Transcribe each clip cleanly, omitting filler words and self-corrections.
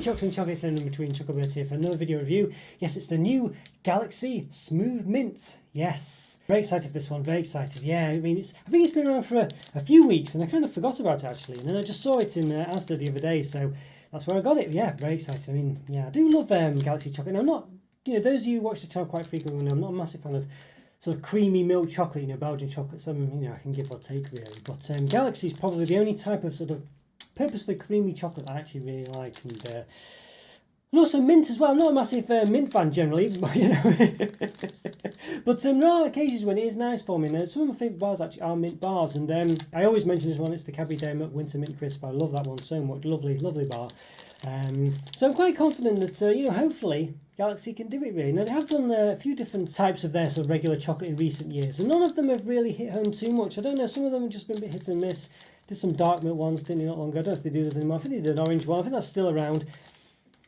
Chocks and Chocolates in between, Chocolo here for another video review. Yes, it's the new Galaxy Smooth Mint. Yes. Very excited for this one, very excited. Yeah, I mean, I think it's been around for a few weeks and I kind of forgot about it actually. And then I just saw it in Asda the other day, so that's where I got it. Yeah, very excited. I mean, yeah, I do love Galaxy Chocolate. And I'm not, those of you who watch the channel quite frequently know I'm not a massive fan of sort of creamy milk chocolate, Belgian chocolate. Some, I can give or take really. But Galaxy is probably the only type of sort of purposefully creamy chocolate I actually really like, and also mint as well. I'm not a massive mint fan generally, but but there are occasions when it is nice for me. And some of my favourite bars actually are mint bars, and I always mention this one. It's the Cadbury Dairy Milk Winter Mint Crisp. I love that one so much. Lovely, lovely bar. So I'm quite confident that hopefully Galaxy can do it really. Now they have done a few different types of their sort of regular chocolate in recent years, and none of them have really hit home too much. I don't know. Some of them have just been a bit hit and miss. Did some dark milk ones, didn't they, not long ago? I don't know if they do those anymore. I think they did an orange one. I think that's still around.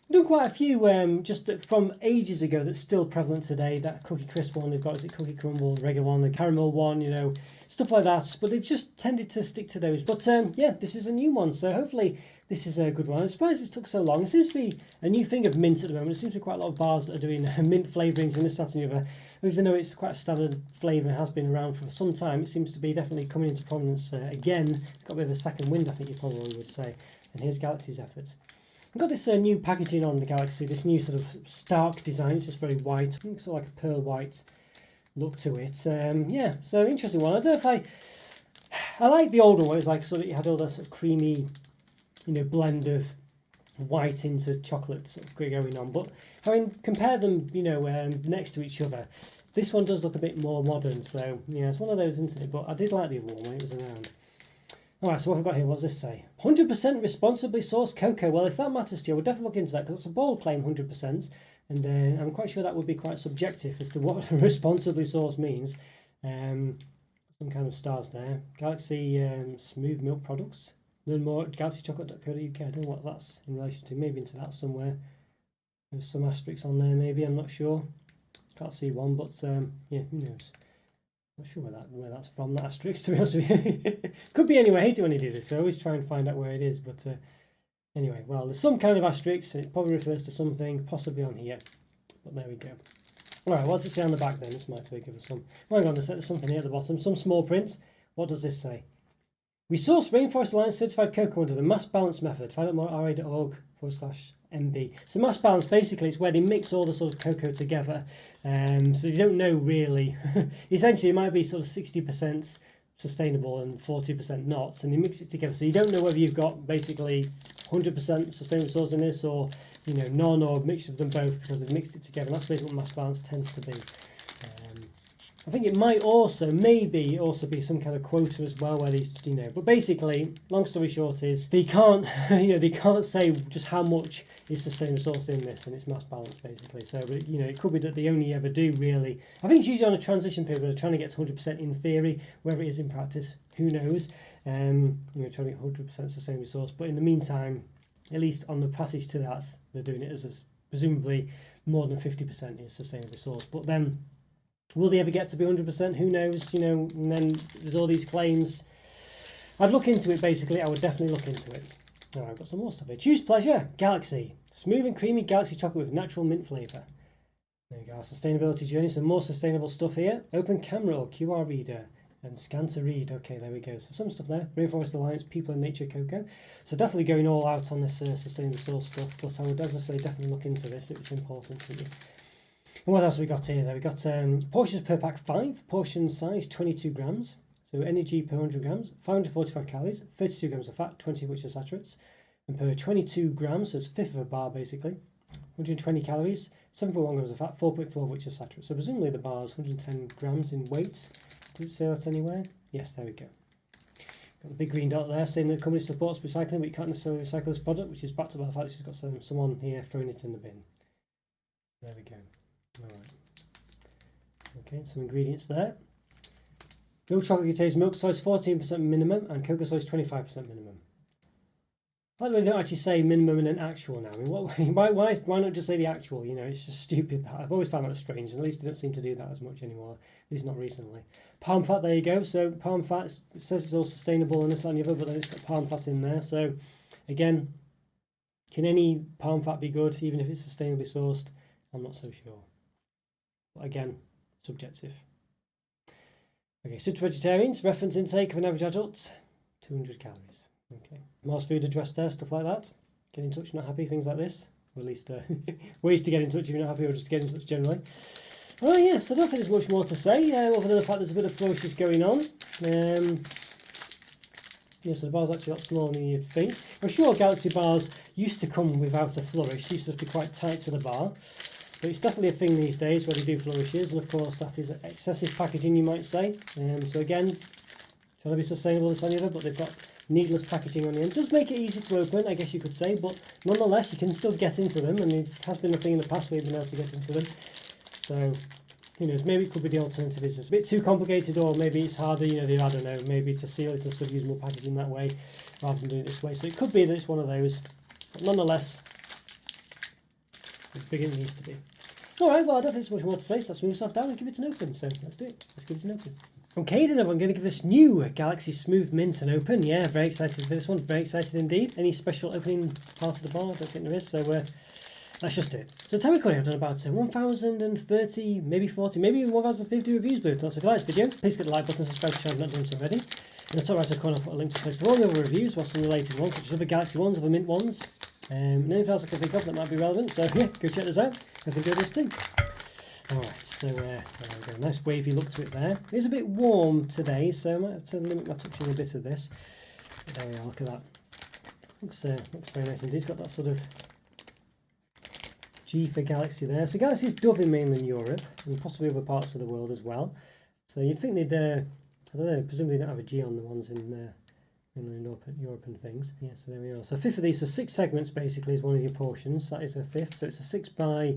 Done quite a few just from ages ago that's still prevalent today. That cookie crisp one they've got, is it cookie crumble, the regular one, the caramel one, stuff like that. But they've just tended to stick to those. But yeah, this is a new one, so hopefully this is a good one. I'm surprised it's took so long. It seems to be a new thing of mint at the moment. It seems to be quite a lot of bars that are doing mint flavourings and this, that and the other. Even though it's quite a standard flavour and has been around for some time, it seems to be definitely coming into prominence again. It's got a bit of a second wind, I think you probably would say. And here's Galaxy's efforts. I've got this new packaging on the Galaxy, this new sort of stark design. It's just very white, sort of like a pearl white look to it. Yeah, so interesting one. I don't know if I like the older one. It was like sort of, you had all that sort of creamy, blend of white into chocolate sort of going on. But I mean, compare them, next to each other. This one does look a bit more modern, so yeah, it's one of those, isn't it? But I did like the other one when it was around. Alright, so what have I got here? What does this say? 100% responsibly sourced cocoa. Well, if that matters to you, I would definitely look into that, because it's a bold claim, 100%. And I'm quite sure that would be quite subjective as to what responsibly sourced means. Some kind of stars there. Galaxy Smooth Milk Products. Learn more at galaxychocolate.co.uk. I don't know what that's in relation to. Maybe into that somewhere. There's some asterisks on there, maybe. I'm not sure. Can't see one, but yeah, who knows? Not sure where that's from, that asterisk, to be honest with you. Could be anywhere. I hate it when they do this, so I always try and find out where it is. But anyway, well, there's some kind of asterisk, and it probably refers to something possibly on here. But there we go. Alright, what does it say on the back then? This might actually give us some. Hang on, there's something here at the bottom. Some small print. What does this say? We source Rainforest Alliance certified cocoa under the mass balance method. Find out more at ra.org/MB. So mass balance basically is where they mix all the sort of cocoa together. So you don't know really. Essentially, it might be sort of 60% sustainable and 40% not, and they mix it together. So you don't know whether you've got basically 100% sustainable source in this, or none, or a mixture of them both, because they've mixed it together. And that's basically what mass balance tends to be. I think it might maybe also be some kind of quota as well, where these, but basically, long story short is they can't, they can't say just how much is sustainable source in this, and it's mass balance basically. So, but it could be that they only ever do really. I think it's usually on a transition period where they're trying to get to 100% in theory. Whether it is in practice, who knows? Trying to get 100% sustainable source. But in the meantime, at least on the passage to that, they're doing it as presumably more than 50% is sustainable source. But then, will they ever get to be 100%? Who knows? And then there's all these claims. I'd look into it, basically. I would definitely look into it. All right, I've got some more stuff here. Choose pleasure. Galaxy. Smooth and creamy Galaxy chocolate with natural mint flavour. There you go. Sustainability journey. Some more sustainable stuff here. Open camera or QR reader. And scan to read. Okay, there we go. So some stuff there. Rainforest Alliance, People and Nature Cocoa. So definitely going all out on this sustainable source stuff. But I would, as I say, definitely look into this if it's important to you. And what else have we got here? We got portions per pack 5, portion size 22 grams. So energy per 100 grams, 545 calories, 32 grams of fat, 20 of which are saturates. And per 22 grams, so it's a fifth of a bar basically, 120 calories, 7.1 grams of fat, 4.4 of which are saturates. So presumably the bar is 110 grams in weight. Does it say that anywhere? Yes, there we go. Got the big green dot there saying that the company supports recycling, but you can't necessarily recycle this product, which is backed up by the fact that she's got someone here throwing it in the bin. There we go. Alright. Okay, some ingredients there. Milk chocolate contains milk size 14% minimum and cocoa size 25% minimum. By the way, they don't actually say minimum and then actual now. I mean, why not just say the actual? It's just stupid. I've always found that strange, and at least they don't seem to do that as much anymore, at least not recently. Palm fat, there you go. So palm fat, it says it's all sustainable and this, that and the other, but then it's got palm fat in there. So again, Can any palm fat be good, even if it's sustainably sourced? I'm not so sure. But again, subjective. Okay, so to vegetarians, reference intake of an average adult, 200 calories. Okay, Mars food address there, stuff like that. Get in touch, not happy, things like this. Or at least ways to get in touch if you're not happy, or just to get in touch generally. Oh yeah, so I don't think there's much more to say, other than the fact there's a bit of flourishes going on. Yeah, so the bar's actually a lot smaller than you'd think. I'm sure Galaxy bars used to come without a flourish, used to be quite tight to the bar. But it's definitely a thing these days where they do flourishes, and of course that is excessive packaging, you might say. So again, trying to be sustainable this on the other, but they've got needless packaging on the end. Does make it easy to open, I guess you could say, but nonetheless you can still get into them, and it has been a thing in the past where you've been able to get into them. So, who knows, maybe it could be the alternative is just a bit too complicated, or maybe it's harder, I don't know, maybe to seal it and stuff, use more packaging that way rather than doing it this way. So it could be that it's one of those, but nonetheless, it's bigger than it needs to be. Alright, well I don't think there's much more to say, so let's move ourselves down and give it an open. So let's do it. Let's give it an open. Okay then everyone, I'm going to give this new Galaxy Smooth Mint an open. Yeah, very excited for this one, very excited indeed. Any special opening part of the bar? I don't think there is, so let's just do it. So time recording, I've done about 1,030, maybe 40, maybe even 1,050 reviews, but so if you like this video, please get the like button, subscribe to the channel if you're not doing so already. In the top right corner I'll put a link to place to all the other reviews, whilst some related ones, such as other Galaxy ones, other Mint ones, and anything else I can think of that might be relevant, so yeah, go check this out. Hope you enjoy this too. Alright, so there we go, nice wavy look to it there. It is a bit warm today, so I might have to limit my touching a bit of this. But there we are, look at that. Looks very nice indeed. It's got that sort of G for Galaxy there. So Galaxy is dove in mainland Europe, and possibly other parts of the world as well. So you'd think they'd, I don't know, presumably they don't have a G on the ones in mainland Europe and things. Yeah, so there we are. So a fifth of these, so 6 segments basically is one of your portions. That is a fifth, so it's a 6 by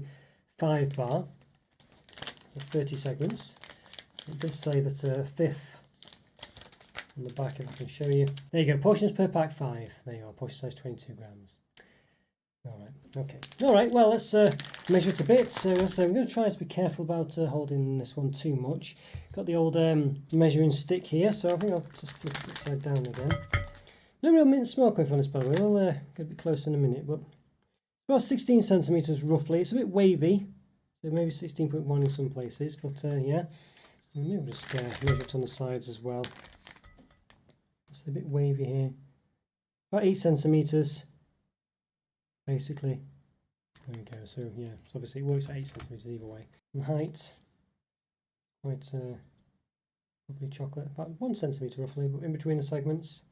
5 bar. 30 segments. It does say that a fifth on the back, if I can show you. There you go, portions per pack 5. There you are, portion size 22 grams. Alright, okay. Alright, well let's measure it a bit. So I'm going to try to be careful about holding this one too much. Got the old measuring stick here, so I think I'll just flip it upside down again. No real mint smell coming from this, by the way. We'll get a bit closer in a minute, but about 16 centimetres roughly. It's a bit wavy. So maybe 16.1 in some places, but yeah. And maybe we'll just measure it on the sides as well. It's a bit wavy here. About 8 centimetres, basically. There we go. So yeah, so obviously it works at 8 centimetres either way. And height, quite probably chocolate, about 1 centimetre roughly, but in between the segments,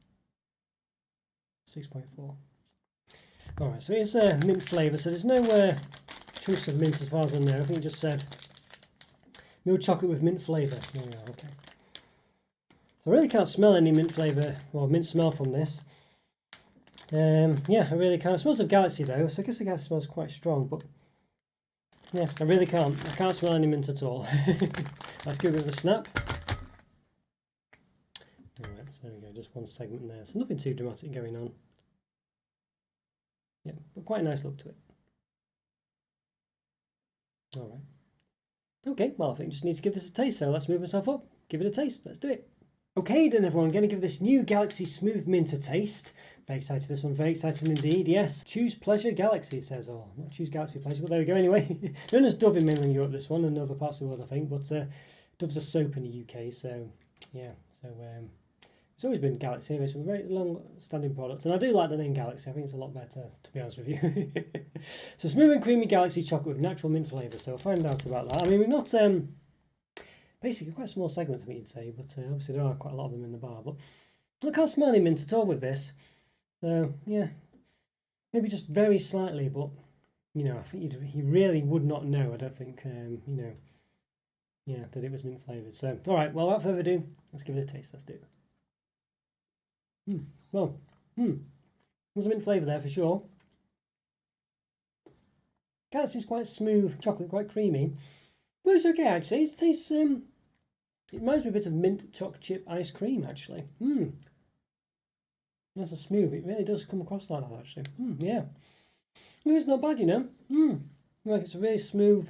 6.4. Alright, so it's mint flavour, so there's no chunks of mint as far as I know. I think it just said milk chocolate with mint flavour. There we are, okay. So I really can't smell any mint flavour or mint smell from this. Yeah, I really can't. It smells of Galaxy though, so I guess the Galaxy smells quite strong, but yeah, I really can't. I can't smell any mint at all. Let's give it a snap. Alright, so there we go, just one segment there. So nothing too dramatic going on. Yeah, but quite a nice look to it. Alright. Okay, well I think I just need to give this a taste, so let's move myself up, give it a taste, let's do it. Okay then everyone, I'm going to give this new Galaxy Smooth Mint a taste. Very excited for this one, very excited indeed, yes. Choose Pleasure Galaxy it says, or not Choose Galaxy Pleasure, but there we go anyway. Known as Dove in mainland Europe this one, and other parts of the world I think, but Dove's a soap in the UK, so yeah, so it's always been Galaxy anyway, so a very long standing product, and I do like the name Galaxy. I think it's a lot better, to be honest with you. So smooth and creamy Galaxy chocolate with natural mint flavour, so I'll find out about that. I mean, we've not, basically quite small segments I think you'd say, but obviously there are quite a lot of them in the bar, but I can't smell any mint at all with this, so yeah, maybe just very slightly, but I think you really would not know, I don't think, yeah, that it was mint flavoured. So alright, well without further ado, let's give it a taste, let's do it. Well, there's a mint flavour there for sure. Galaxy's quite smooth chocolate, quite creamy. But it's okay actually. It tastes it reminds me a bit of mint choc chip ice cream actually. That's a smooth. It really does come across like that actually. Yeah. It's not bad, Like it's a really smooth,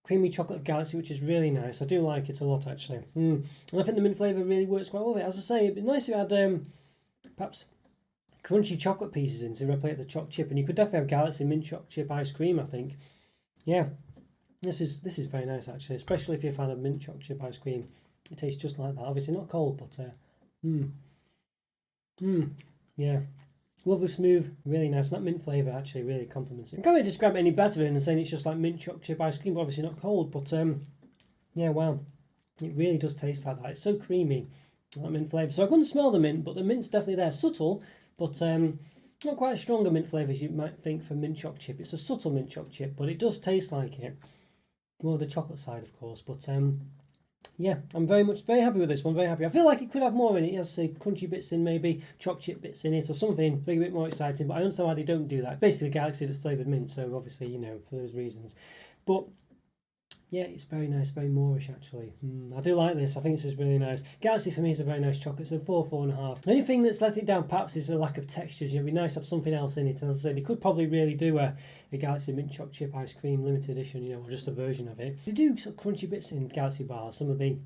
creamy chocolate of Galaxy, which is really nice. I do like it a lot actually. And I think the mint flavour really works quite well with it. As I say, it'd be nice if it had perhaps crunchy chocolate pieces in to replicate the choc chip, and you could definitely have Galaxy mint choc chip ice cream, I think. Yeah, this is very nice actually, especially if you're a fan of mint choc chip ice cream. It tastes just like that. Obviously not cold, but yeah. Lovely, smooth, really nice. That mint flavour actually really complements it. I can't really describe it any better than saying it's just like mint choc chip ice cream, but obviously not cold. But yeah, wow, it really does taste like that. It's so creamy, that mint flavour. So I couldn't smell the mint, but the mint's definitely there. Subtle, but not quite as strong a mint flavour as you might think for mint choc chip. It's a subtle mint choc chip, but it does taste like it. More the chocolate side, of course, but yeah, I'm very happy with this one. Very happy. I feel like it could have more in it. It has, say, crunchy bits in, maybe choc chip bits in it, or something a bit more exciting. But I understand why they don't do that. Basically, Galaxy that's flavoured mint, so obviously, you know, for those reasons. But yeah, it's very nice, very Moorish actually. I do like this. I think this is really nice. Galaxy for me is a very nice chocolate. So 4.5. The only thing that's let it down perhaps is the lack of textures. It'd be nice to have something else in it. And as I said, they could probably really do a Galaxy mint choc chip ice cream limited edition, you know, or just a version of it. They do sort of crunchy bits in Galaxy bars. Some of the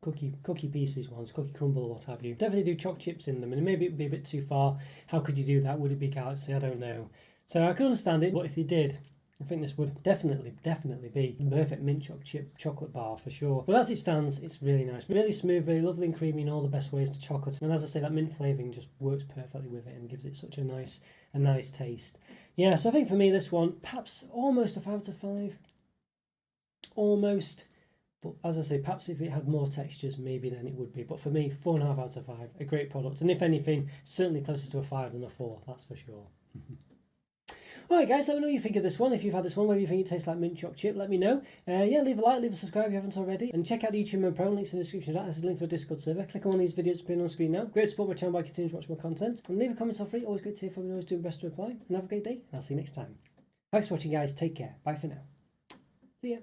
cookie pieces ones, cookie crumble or what have you. Definitely do choc chips in them, and maybe it would be a bit too far. How could you do that? Would it be Galaxy? I don't know. So I can understand it, but if they did, I think this would definitely be the perfect mint choc chip chocolate bar for sure. But as it stands, it's really nice. Really smooth, really lovely and creamy in all the best ways to chocolate. And as I say, that mint flavouring just works perfectly with it and gives it such a nice taste. Yeah, so I think for me this one, perhaps almost a 5 out of 5. Almost. But as I say, perhaps if it had more textures, maybe then it would be. But for me, 4.5 out of 5. A great product. And if anything, certainly closer to a 5 than a 4, that's for sure. Alright guys, let me know what you think of this one. If you've had this one, whether you think it tastes like mint choc chip, let me know. Yeah, leave a like, leave a subscribe if you haven't already. And check out the YouTube and Pro, links in the description of that. There's a link for a Discord server. Click on one of these videos appearing on screen now. Great to support my channel by continuing to watch more content. And leave a comment for free, always great to hear from you, always doing best to reply. And have a great day, and I'll see you next time. Thanks for watching guys, take care, bye for now. See ya.